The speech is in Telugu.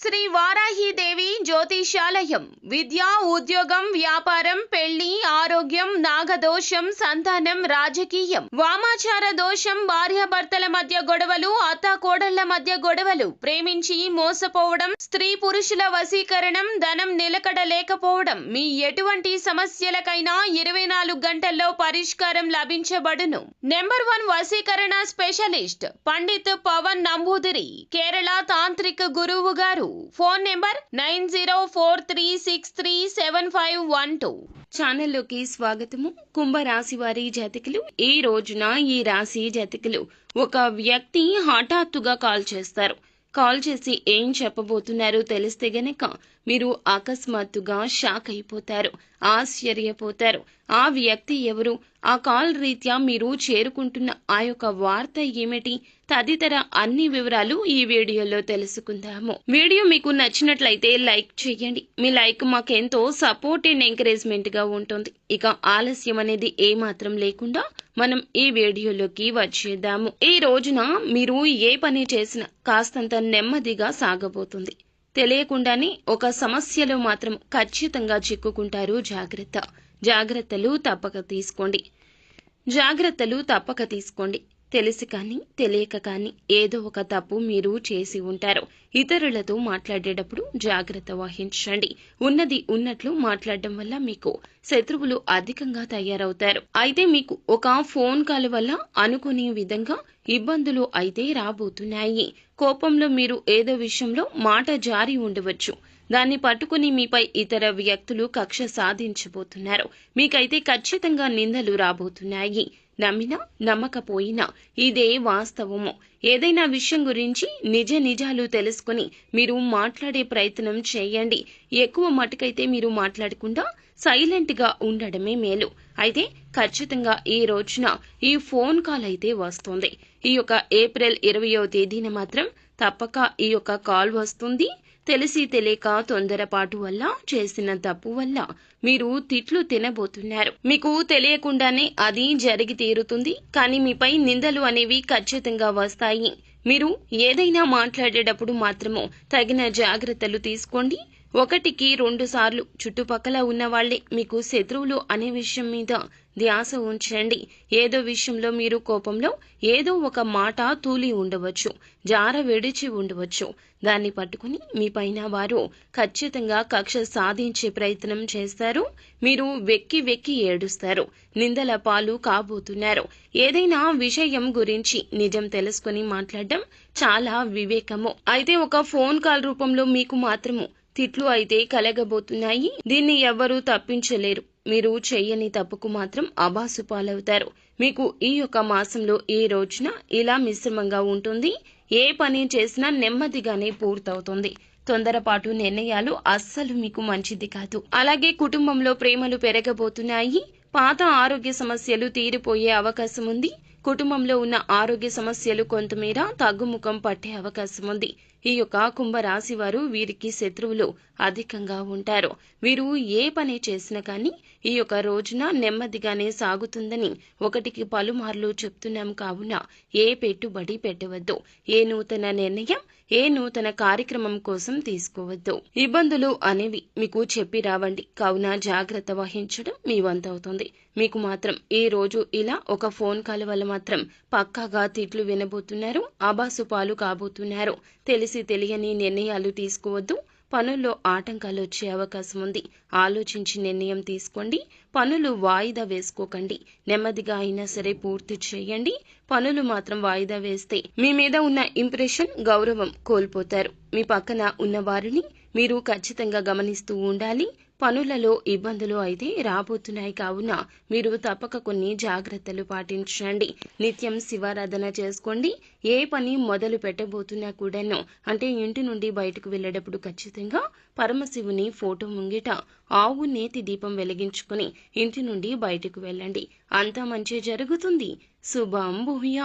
శ్రీ వారాహిదేవి జ్యోతిషాలయం విద్య, ఉద్యోగం, వ్యాపారం, పెళ్లి, ఆరోగ్యం, నాగదోషం, సంతానం, రాజకీయం, వామాచార దోషం, భార్యాభర్తల మధ్య గొడవలు, అత్తాకోడళ్ల మధ్య గొడవలు, ప్రేమించి మోసపోవడం, స్త్రీ పురుషుల వశీకరణం, ధనం నిలకడ లేకపోవడం, మీ ఎటువంటి సమస్యలకైనా 24 గంటల్లో పరిష్కారం లభించబడును. నెంబర్ 1 వశీకరణ స్పెషలిస్ట్ పండిత్ పవన్ నంబూదిరి, కేరళ తాంత్రిక గురువు గారు. Phone number 9043637512. ఛానల్లోకి స్వాగతము. కుంభరాశి వారి జాతకులు, ఈ రోజున ఈ రాశి జాతకులు ఒక వ్యక్తి హఠాత్తుగా కాల్ చేస్తారు. కాల్ చేసి ఏం చెప్పబోతున్నారో తెలిస్తే గనక మీరు అకస్మాత్తుగా షాక్ అయిపోతారు, ఆశ్చర్యపోతారు. ఆ వ్యక్తి ఎవరు, ఆ కాల్ రీత్యా మీరు చేరుకుంటున్న ఆ యొక్క వార్త ఏమిటి, తదితర అన్ని వివరాలు ఈ వీడియోలో తెలుసుకుందాము. వీడియో మీకు నచ్చినట్లయితే లైక్ చేయండి. మీ లైక్ మాకెంతో సపోర్ట్ అండ్ ఎంకరేజ్మెంట్ గా ఉంటుంది. ఇక ఆలస్యం అనేది ఏమాత్రం లేకుండా మనం ఈ వీడియోలోకి వచ్చేద్దాము. ఈ రోజున మీరు ఏ పని చేసినా కాస్తంత నెమ్మదిగా సాగబోతుంది. తెలియకుండానే ఒక సమస్యలో మాత్రం ఖచ్చితంగా చిక్కుకుంటారు. జాగ్రత్తలు తప్పక తీసుకోండి. తెలిసి కానీ తెలియక కానీ ఏదో ఒక తప్పు మీరు చేసి ఉంటారు. ఇతరులతో మాట్లాడేటప్పుడు జాగ్రత్త వహించండి. ఉన్నది ఉన్నట్లు మాట్లాడడం వల్ల మీకు శత్రువులు అధికంగా తయారవుతారు. అయితే మీకు ఒక ఫోన్ కాల్ వల్ల అనుకునే విధంగా ఇబ్బందులు అయితే రాబోతున్నాయి. కోపంలో మీరు ఏదో విషయంలో మాట జారి ఉండవచ్చు. దాన్ని పట్టుకుని మీపై ఇతర వ్యక్తులు కక్ష సాధించబోతున్నారు. మీకైతే ఖచ్చితంగా నిందలు రాబోతున్నాయి. నమ్మినా నమ్మకపోయినా ఇదే వాస్తవము. ఏదైనా విషయం గురించి నిజాలు తెలుసుకుని మీరు మాట్లాడే ప్రయత్నం చేయండి. ఎక్కువ మటుకైతే మీరు మాట్లాడకుండా సైలెంట్ గా ఉండడమే మేలు. అయితే ఖచ్చితంగా ఈ రోజున ఈ ఫోన్ కాల్ అయితే వస్తుంది. ఈ యొక్క ఏప్రిల్ 20వ తేదీన మాత్రం తప్పక ఈ యొక్క కాల్ వస్తుంది. తెలిసి తెలియక తొందరపాటు వల్ల చేసిన తప్పు వల్ల మీరు తిట్లు తినబోతున్నారు. మీకు తెలియకుండానే అది జరిగి తీరుతుంది. కానీ మీపై నిందలు అనేవి ఖచ్చితంగా వస్తాయి. మీరు ఏదైనా మాట్లాడేటప్పుడు మాత్రము తగిన జాగ్రత్తలు తీసుకోండి. 1కి 2 సార్లు చుట్టుపక్కల ఉన్న వాళ్లే మీకు శత్రువులు అనే విషయం మీద ధ్యాస ఉంచండి. ఏదో విషయంలో మీరు కోపంలో ఏదో ఒక మాట తూలి ఉండవచ్చు, జార విడిచి ఉండవచ్చు. దాన్ని పట్టుకుని మీ పైన వారు ఖచ్చితంగా కక్ష సాధించే ప్రయత్నం చేస్తారు. మీరు వెక్కి ఏడుస్తారు, నిందల పాలు కాబోతున్నారు. ఏదైనా విషయం గురించి నిజం తెలుసుకుని మాట్లాడడం చాలా వివేకము. అయితే ఒక ఫోన్ కాల్ రూపంలో మీకు మాత్రము తిట్లు అయితే కలగబోతున్నాయి. దీన్ని ఎవ్వరూ తప్పించలేరు. మీరు చెయ్యని తప్పుకు మాత్రం అబాసు పాలవుతారు. మీకు ఈ యొక్క మాసంలో ఈ రోజున ఇలా మిశ్రమంగా ఉంటుంది. ఏ పని చేసినా నెమ్మదిగానే పూర్తవుతుంది. తొందరపాటు నిర్ణయాలు అస్సలు మీకు మంచిది కాదు. అలాగే కుటుంబంలో ప్రేమలు పెరగబోతున్నాయి. పాత ఆరోగ్య సమస్యలు తీరిపోయే అవకాశం ఉంది. కుటుంబంలో ఉన్న ఆరోగ్య సమస్యలు కొంతమేర తగ్గుముఖం పట్టే అవకాశం ఉంది. ఈ యొక్క కుంభరాశి వారు వీరికి శత్రువులు అధికంగా ఉంటారు. వీరు ఏ పని చేసినా కానీ ఈ యొక్క రోజున నెమ్మదిగానే సాగుతుందని 1కి పలుమార్లు చెప్తున్నాం. కావున ఏ పెట్టుబడి పెట్టవద్దు. ఏ నూతన నిర్ణయం, ఏ నూతన కార్యక్రమం కోసం తీసుకోవద్దు. ఇబ్బందులు అనేవి మీకు చెప్పి రావండి. కావున జాగ్రత్త వహించడం మీ వంతవుతుంది. మీకు మాత్రం ఈ రోజు ఇలా ఒక ఫోన్ కాల్ వల్ల మాత్రం పక్కాగా తిట్లు వినబోతున్నారు, ఆబాసు పాలు కాబోతున్నారు. తెలిసి తెలియని నిర్ణయాలు తీసుకోవద్దు. పనుల్లో ఆటంకాలు వచ్చే అవకాశం ఉంది. ఆలోచించి నిర్ణయం తీసుకోండి. పనులు వాయిదా వేసుకోకండి. నెమ్మదిగా అయినా సరే పూర్తి చేయండి. పనులు మాత్రం వాయిదా వేస్తే మీ మీద ఉన్న ఇంప్రెషన్, గౌరవం కోల్పోతారు. మీ పక్కన ఉన్న వారిని మీరు ఖచ్చితంగా గమనిస్తూ ఉండాలి. పనులలో ఇబ్బందులు అయితే రాబోతున్నాయి. కావున మీరు తప్పక కొన్ని జాగ్రత్తలు పాటించండి. నిత్యం శివారాధన చేసుకోండి. ఏ పని మొదలు పెట్టబోతున్నా కూడాను, అంటే ఇంటి నుండి బయటకు వెళ్ళేటప్పుడు ఖచ్చితంగా పరమశివుని ఫోటో ముంగిట ఆవు నేతి దీపం వెలిగించుకుని ఇంటి నుండి బయటకు వెళ్ళండి. అంతా మంచి జరుగుతుంది. శుభం భూయా.